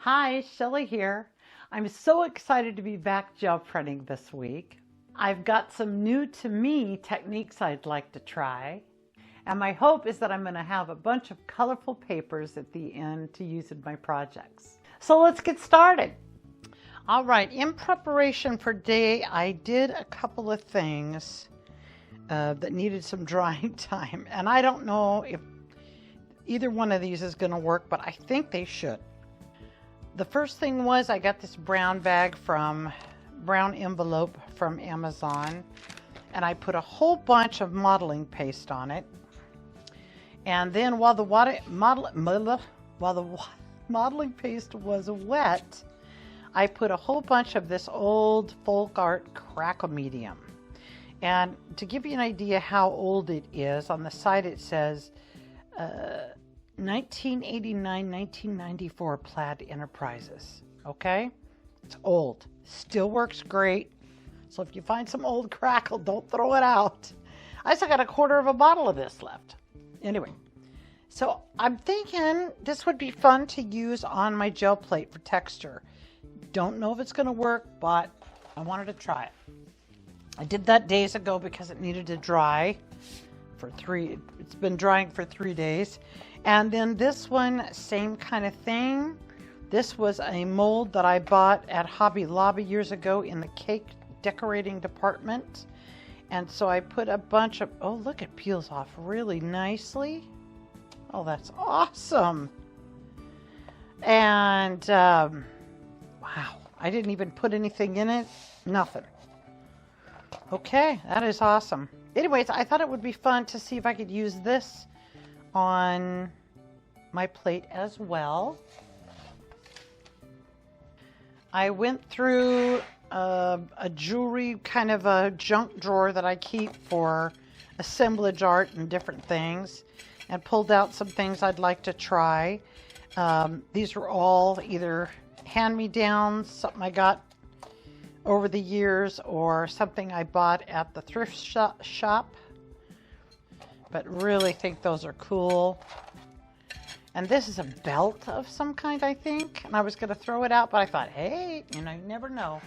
Hi, Shelly here. I'm so excited to be back gel printing this week. I've got some new to me techniques I'd like to try. And my hope is that I'm going to have a bunch of colorful papers at the end to use in my projects. So let's get started. All right, in preparation for day, I did a couple of things that needed some drying time. And I don't know if either one of these is going to work, but I think they should. The first thing was I got this brown envelope from Amazon, and I put a whole bunch of modeling paste on it. And then while the modeling paste was wet, I put a whole bunch of this old folk art Crackle medium. And to give you an idea how old it is, on the side it says 1989-1994 Plaid Enterprises. Okay, it's old, still works great. So if you find some old Crackle, don't throw it out. I still got a quarter of a bottle of this left. Anyway, so I'm thinking this would be fun to use on my gel plate for texture. Don't know if it's going to work, but I wanted to try it. I did that days ago because it needed to dry for it's been drying for 3 days. And then this one, same kind of thing. This was a mold that I bought at Hobby Lobby years ago in the cake decorating department. And so I put a bunch of, oh look, it peels off really nicely. Oh, that's awesome. And wow, I didn't even put anything in it, nothing. Okay, that is awesome. Anyways, I thought it would be fun to see if I could use this on my plate as well. I went through a jewelry kind of a junk drawer that I keep for assemblage art and different things, and pulled out some things I'd like to try. These were all either hand-me-downs, something I got over the years, or something I bought at the thrift shop. But really think those are cool. And this is a belt of some kind, I think. And I was going to throw it out, but I thought, hey, you never know.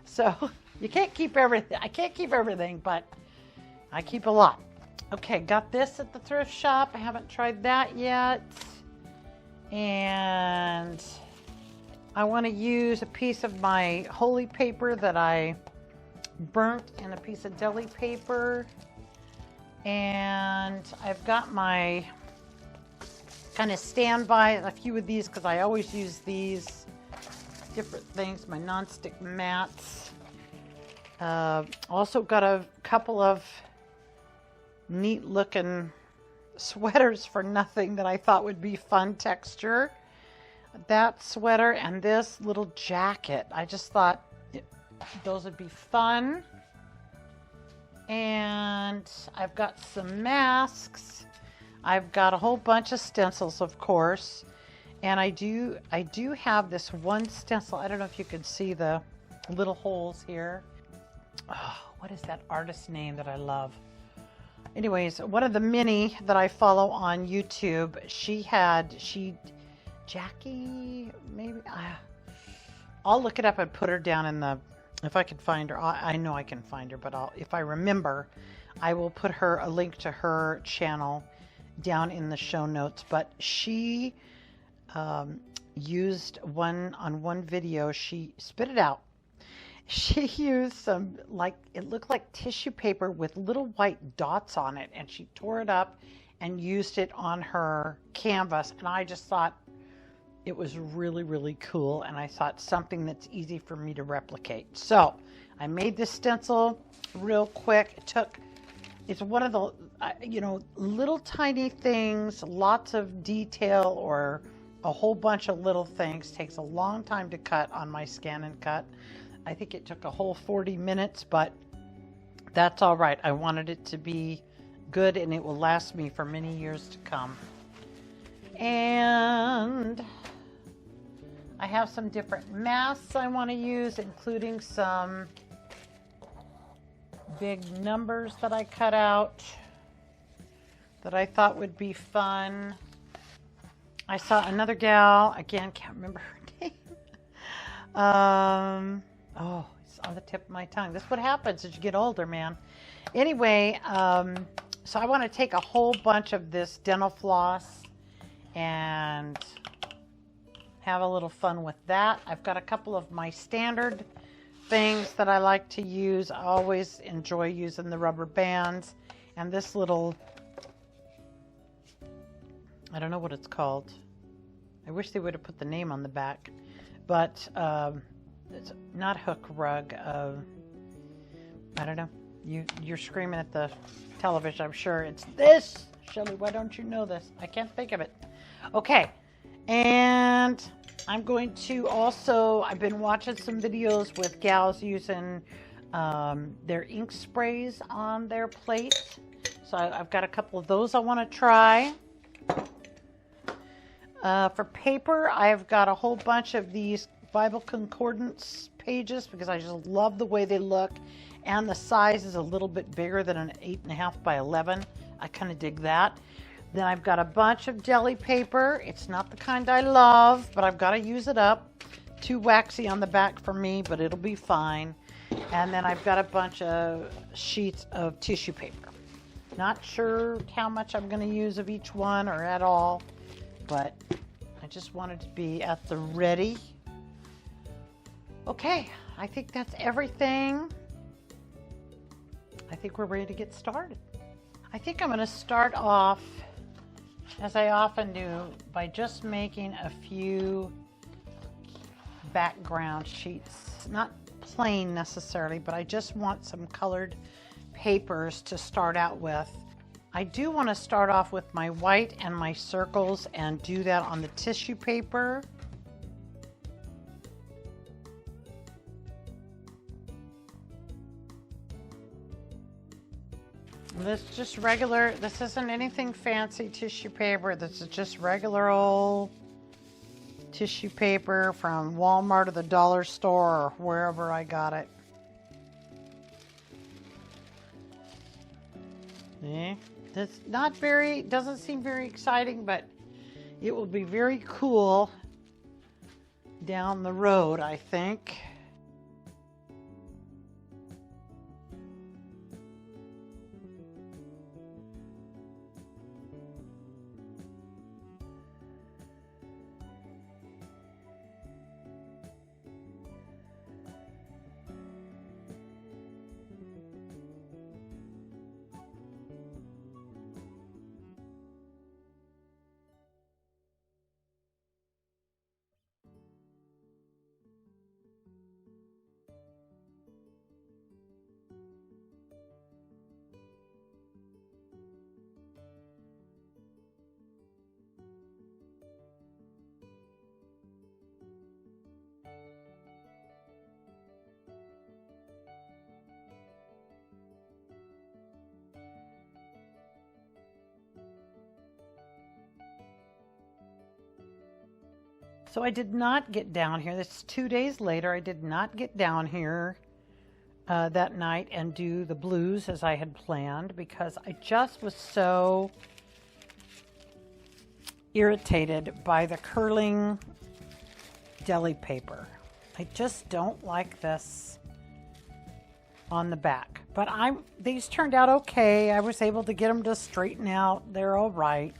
So you can't keep everything. I can't keep everything, but I keep a lot. Okay, got this at the thrift shop. I haven't tried that yet. And I want to use a piece of my holy paper that I burnt in a piece of deli paper. And I've got my kind of standby, a few of these because I always use these different things, my nonstick mats. Also got a couple of neat looking sweaters for nothing that I thought would be fun texture. That sweater and this little jacket. I just thought those would be fun. And I've got some masks. I've got a whole bunch of stencils, of course. And I do have this one stencil. I don't know if you can see the little holes here. Oh, what is that artist's name that I love? Anyways, one of the many that I follow on YouTube, Jackie, maybe. I'll look it up and put her down in the, if I can find her. I know I can find her, but if I remember, I will put a link to her channel down in the show notes. But she used one video, she spit it out. She used some, it looked like tissue paper with little white dots on it, and she tore it up and used it on her canvas. And I just thought it was really, really cool, and I thought something that's easy for me to replicate. So I made this stencil real quick. It's one of the, little tiny things, lots of detail, or a whole bunch of little things. Takes a long time to cut on my Scan and Cut. I think it took a whole 40 minutes, but that's all right. I wanted it to be good, and it will last me for many years to come. And I have some different masks I want to use, including some big numbers that I cut out that I thought would be fun. I saw another gal, again, can't remember her name. Oh, it's on the tip of my tongue. This is what happens as you get older, man. Anyway, so I want to take a whole bunch of this dental floss and have a little fun with that. I've got a couple of my standard things that I like to use. I always enjoy using the rubber bands and this little, I don't know what it's called. I wish they would have put the name on the back, but it's not hook rug. I don't know. You're screaming at the television, I'm sure. It's this. Shelly, why don't you know this? I can't think of it. Okay, and I'm going to also, I've been watching some videos with gals using their ink sprays on their plates. So I've got a couple of those I want to try. For paper, I've got a whole bunch of these Bible Concordance pages because I just love the way they look. And the size is a little bit bigger than an 8.5 by 11. I kind of dig that. Then I've got a bunch of deli paper. It's not the kind I love, but I've got to use it up. Too waxy on the back for me, but it'll be fine. And then I've got a bunch of sheets of tissue paper. Not sure how much I'm going to use of each one or at all, but I just wanted to be at the ready. Okay, I think that's everything. I think we're ready to get started. I think I'm going to start off, as I often do, by just making a few background sheets. Not plain necessarily, but I just want some colored papers to start out with. I do want to start off with my white and my circles and do that on the tissue paper. This is just regular, this isn't anything fancy tissue paper. This is just regular old tissue paper from Walmart or the dollar store or wherever I got it. That's not very, doesn't seem very exciting, but it will be very cool down the road, I think. So I did not get down here. This is 2 days later. I did not get down here that night and do the blues as I had planned because I just was so irritated by the curling deli paper. I just don't like this on the back. But these turned out okay. I was able to get them to straighten out. They're all right.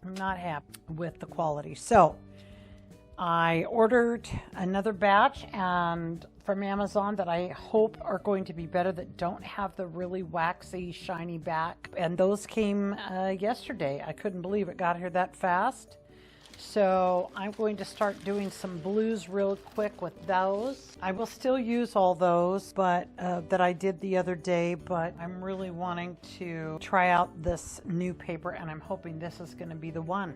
I'm not happy with the quality. So I ordered another batch and from Amazon that I hope are going to be better, that don't have the really waxy, shiny back. And those came yesterday. I couldn't believe it got here that fast. So I'm going to start doing some blues real quick with those. I will still use all those but that I did the other day, but I'm really wanting to try out this new paper and I'm hoping this is going to be the one.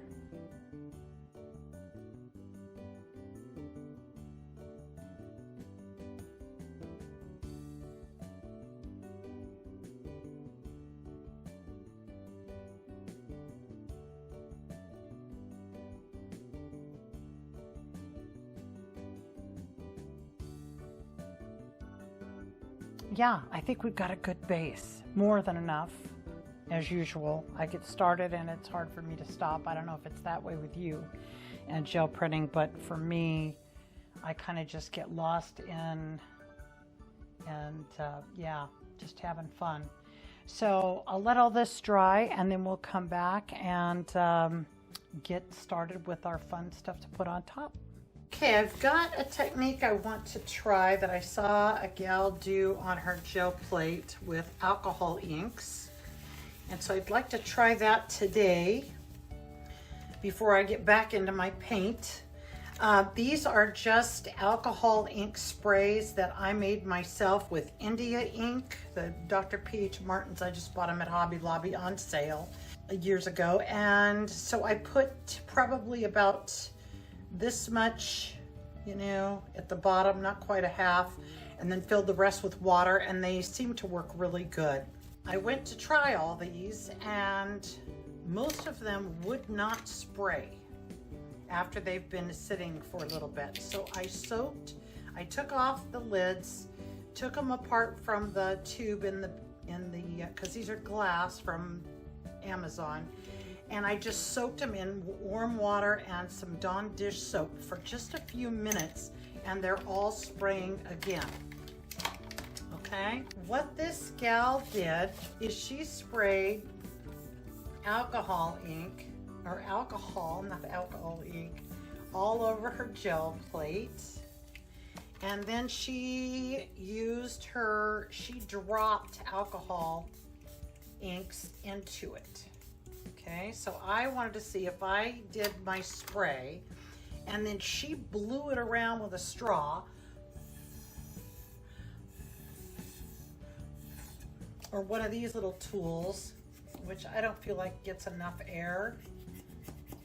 Yeah, I think we've got a good base, more than enough. as usual. I get started and it's hard for me to stop. I don't know if it's that way with you and gel printing, but for me, I kind of just get lost in, and yeah, just having fun. So I'll let all this dry and then we'll come back and get started with our fun stuff to put on top. Okay, I've got a technique I want to try that I saw a gal do on her gel plate with alcohol inks. And so I'd like to try that today before I get back into my paint. These are just alcohol ink sprays that I made myself with India ink, the Dr. P.H. Martin's. I just bought them at Hobby Lobby on sale years ago. And so I put probably about this much, you know, at the bottom, not quite a half, and then filled the rest with water, and they seem to work really good. I went to try all these and most of them would not spray after they've been sitting for a little bit. So I took off the lids, took them apart from the tube because these are glass from Amazon, and I just soaked them in warm water and some Dawn dish soap for just a few minutes, and they're all spraying again. Okay, what this gal did is she sprayed alcohol ink, or alcohol, not alcohol ink, all over her gel plate. And then she dropped alcohol inks into it. Okay, so I wanted to see if I did my spray and then she blew it around with a straw or one of these little tools, which I don't feel like gets enough air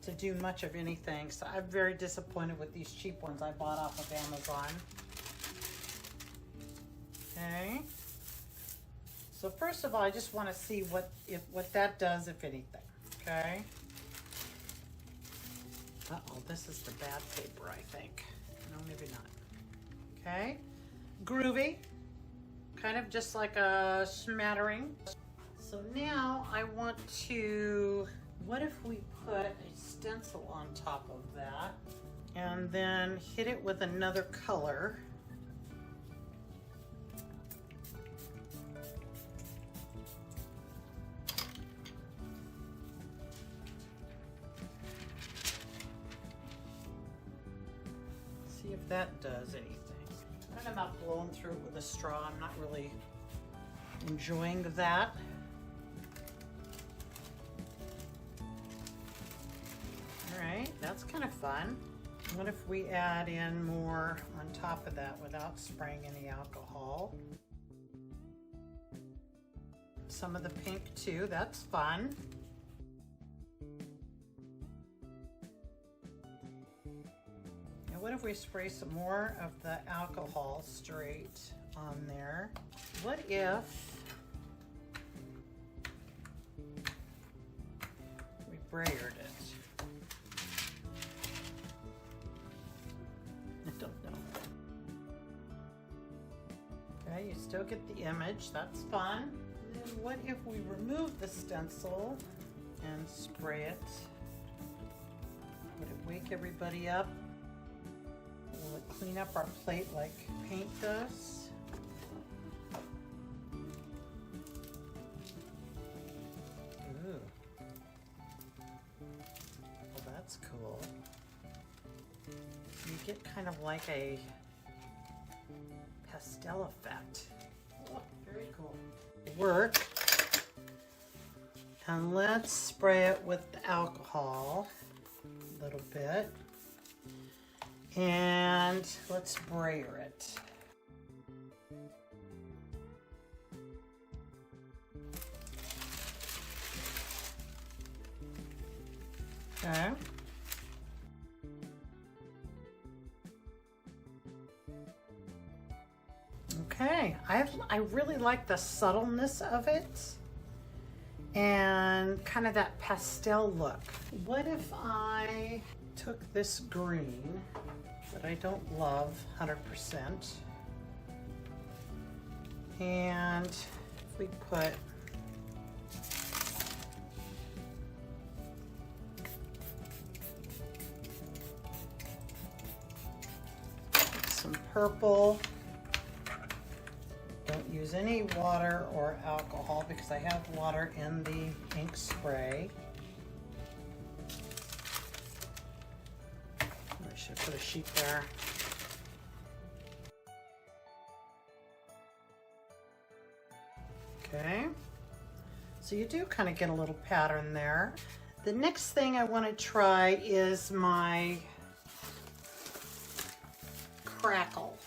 to do much of anything. So I'm very disappointed with these cheap ones I bought off of Amazon. Okay. So first of all, I just want to see what that does, if anything. Okay. Uh-oh, this is the bad paper, I think. No, maybe not. Okay. Groovy. Kind of just like a smattering. So now I want to, what if we put a stencil on top of that and then hit it with another color? See if that does anything. I don't know about blowing through it with a straw. I'm not really enjoying that. All right, that's kind of fun. What if we add in more on top of that without spraying any alcohol? Some of the pink too, that's fun. And what if we spray some more of the alcohol straight on there? What if we brayered it? I don't know. Okay, you still get the image, that's fun. And then what if we remove the stencil and spray it? Would it wake everybody up? Will it clean up our plate like paint does? Ooh. Well, that's cool. You get kind of like a pastel effect. Oh, very cool. Work. And let's spray it with the alcohol a little bit. And let's brayer it. Okay. Okay, I really like the subtleness of it and kind of that pastel look. What if I took this green that I don't love 100% and if we put some purple. Don't use any water or alcohol because I have water in the ink spray. I should put a sheet there. Okay, so you do kind of get a little pattern there. The next thing I want to try is my Crackle.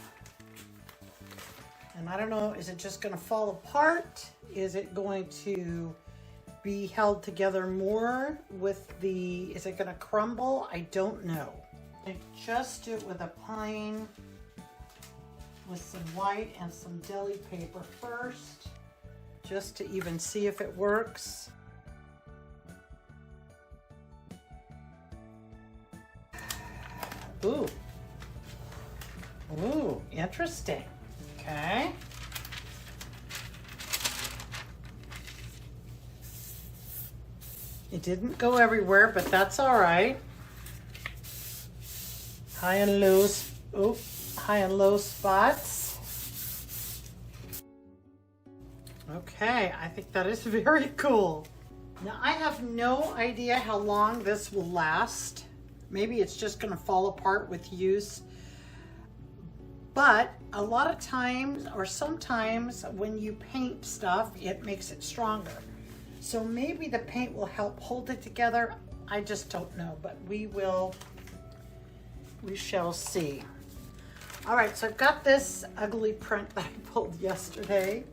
And I don't know, is it just going to fall apart? Is it going to be held together more with the, is it going to crumble? I don't know. I just do it with a plain, with some white and some deli paper first, just to even see if it works. Ooh. Ooh, interesting. Okay. It didn't go everywhere, but that's all right. High and lows, oh, high and low spots. Okay, I think that is very cool. Now I have no idea how long this will last. Maybe it's just gonna fall apart with use. But a lot of times, or sometimes when you paint stuff, it makes it stronger. So maybe the paint will help hold it together. I just don't know, but we shall see. All right, so I've got this ugly print that I pulled yesterday.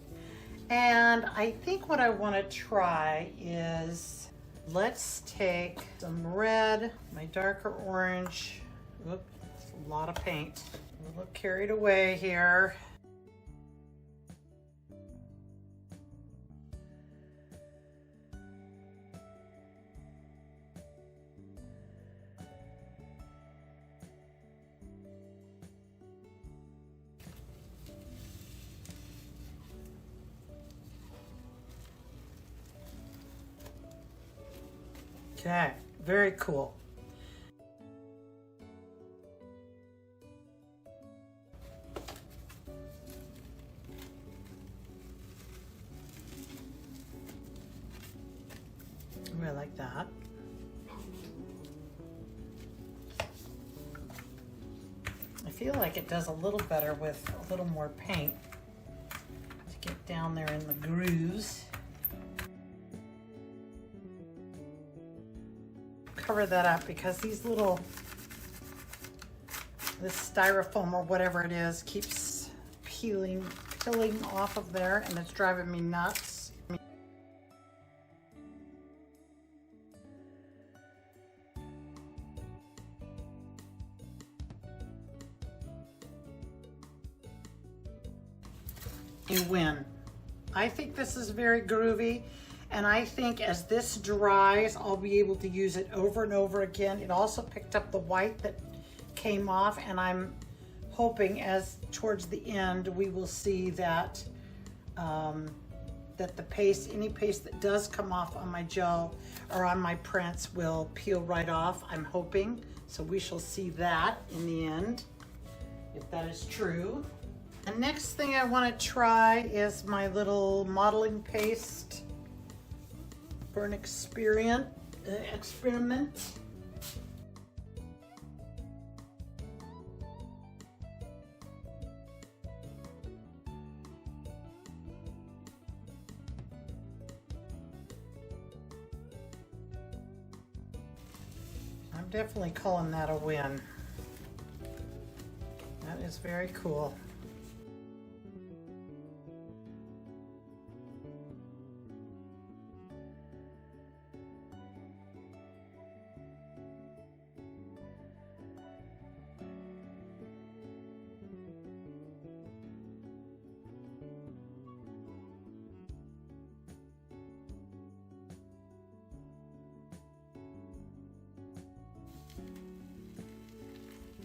And I think what I want to try is, let's take some red, my darker orange. Whoop, that's a lot of paint. A little carried away here. Okay, very cool. I like that. I feel like it does a little better with a little more paint to get down there in the grooves. Cover that up because these little, this styrofoam or whatever it is keeps peeling off of there, and it's driving me nuts. You win. I think this is very groovy, and I think as this dries, I'll be able to use it over and over again. It also picked up the white that came off, and I'm hoping as towards the end we will see that that the paste, any paste that does come off on my gel or on my prints will peel right off. I'm hoping, so we shall see that in the end, if that is true. The next thing I want to try is my little modeling paste for an experiment. I'm definitely calling that a win. That is very cool.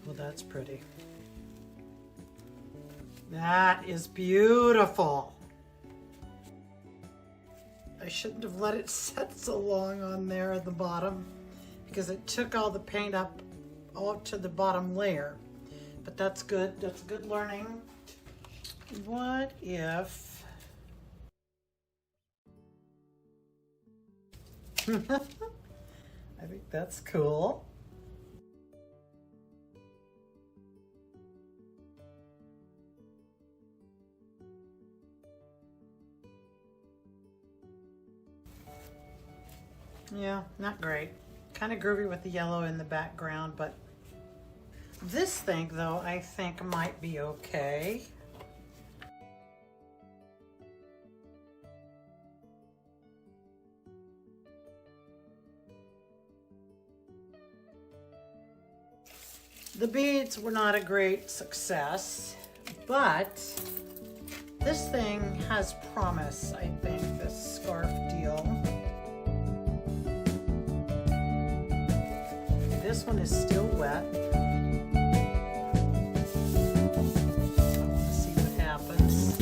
Well, that's pretty. That is beautiful. I shouldn't have let it set so long on there at the bottom because it took all the paint up to the bottom layer. but that's good. That's good learning. What if... I think that's cool. Yeah, not great. Kind of groovy with the yellow in the background, but this thing, though, I think might be okay. The beads were not a great success, but this thing has promise, I think, this scarf deal. This one is still wet. Let's see what happens.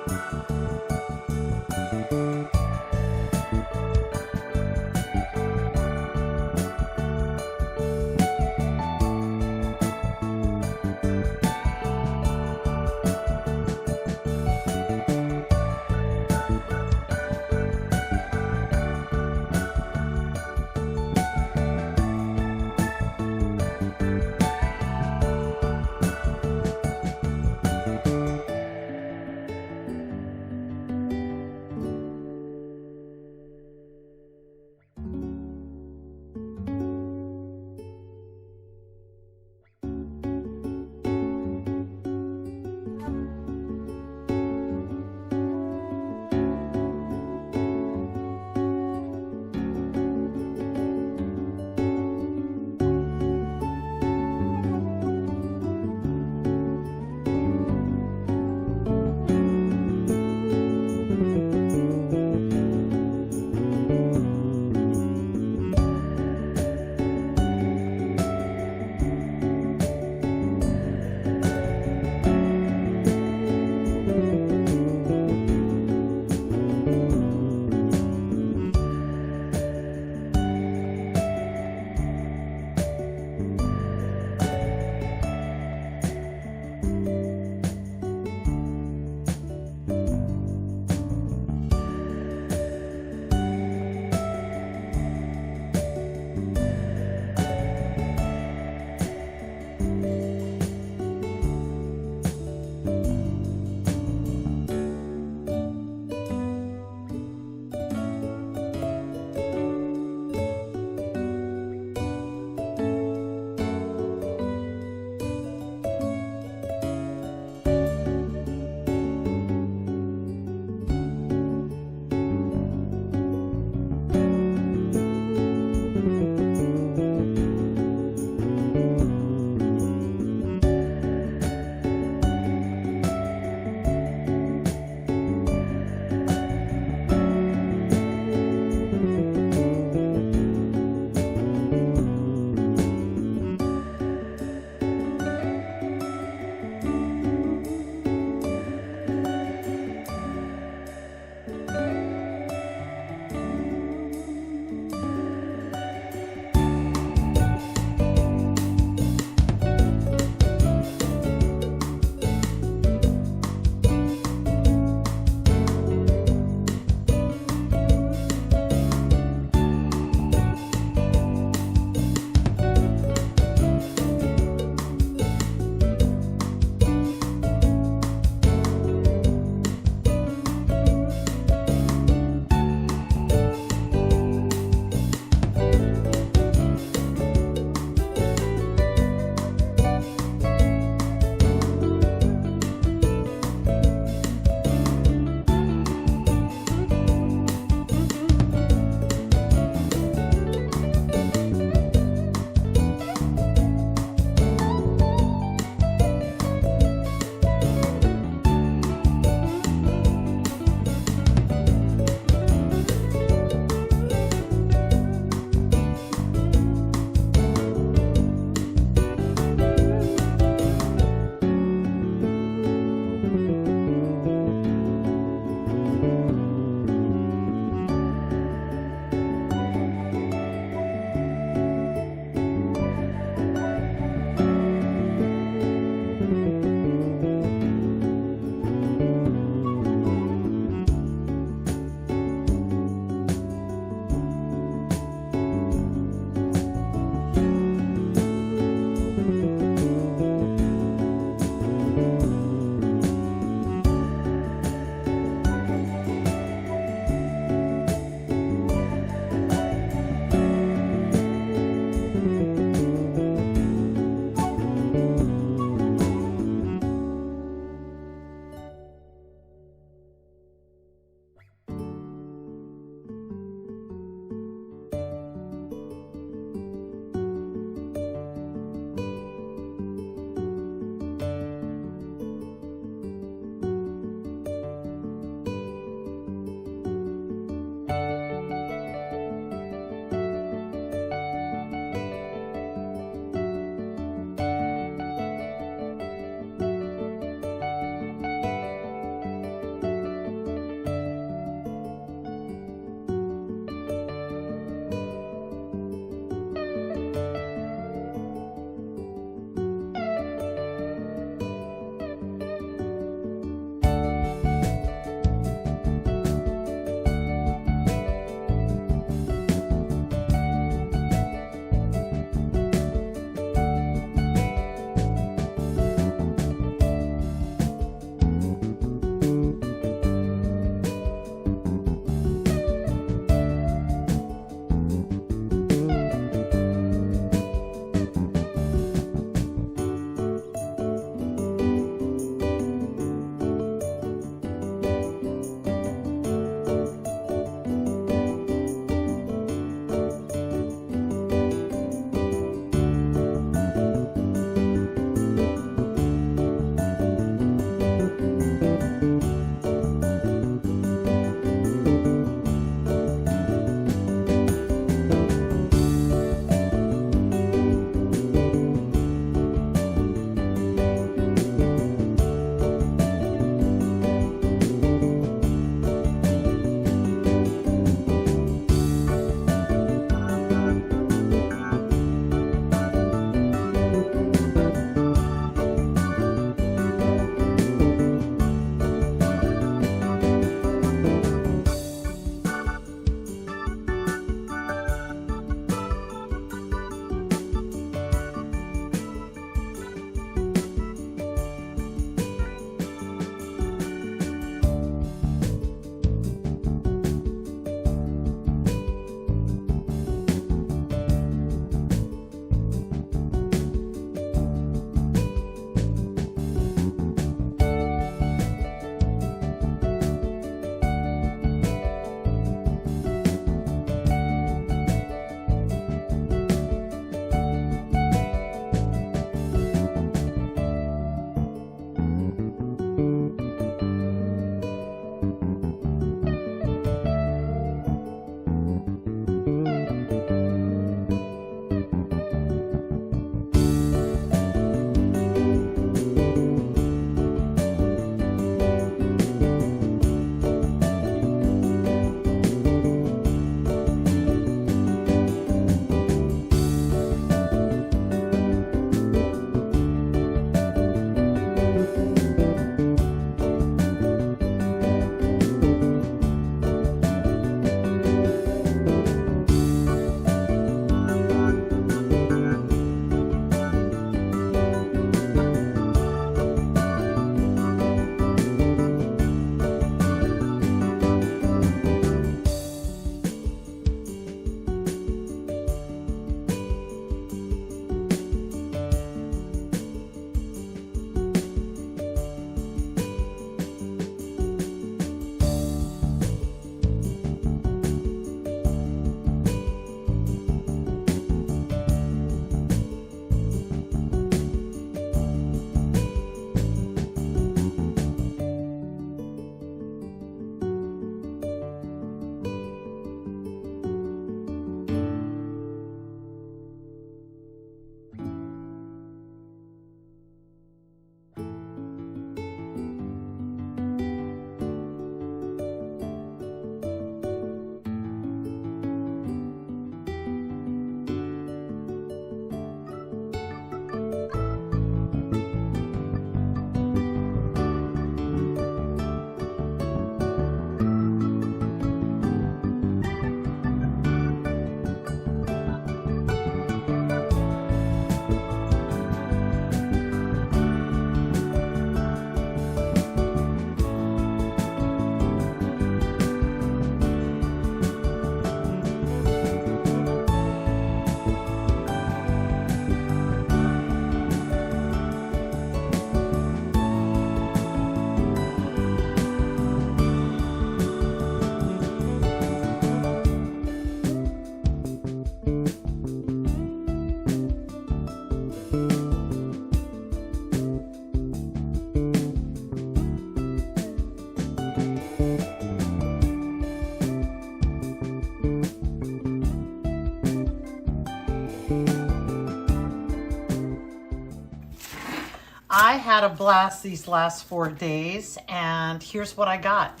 I had a blast these last 4 days, and here's what I got.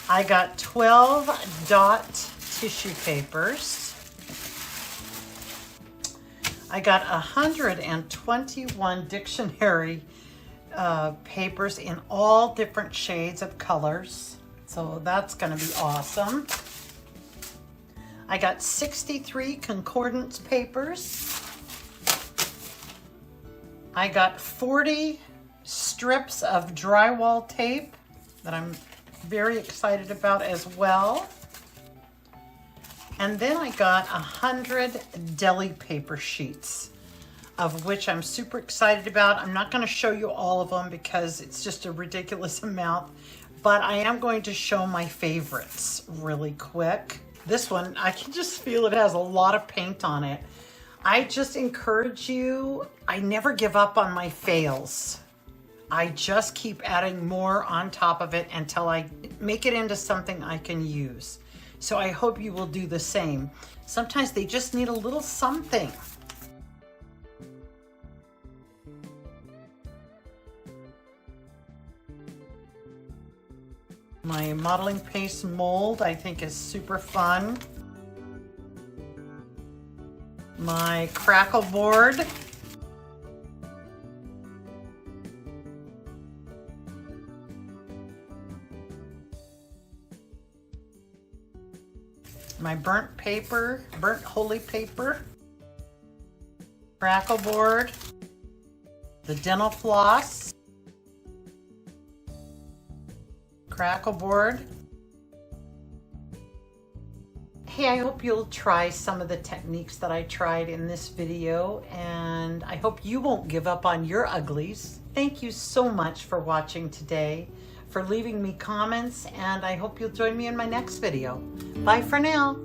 I got 12 dot tissue papers. I got 121 dictionary papers in all different shades of colors. So that's going to be awesome. I got 63 concordance papers. I got 40 strips of drywall tape that I'm very excited about as well. And then I got 100 deli paper sheets, of which I'm super excited about. I'm not going to show you all of them because it's just a ridiculous amount, but I am going to show my favorites really quick. This one, I can just feel it has a lot of paint on it. I just encourage you, I never give up on my fails. I just keep adding more on top of it until I make it into something I can use. So I hope you will do the same. Sometimes they just need a little something. My modeling paste mold, I think, is super fun. My Crackle board. My burnt holy paper. Crackle board. The dental floss. Crackle board. Hey, I hope you'll try some of the techniques that I tried in this video, and I hope you won't give up on your uglies. Thank you so much for watching today, for leaving me comments, and I hope you'll join me in my next video. Bye for now.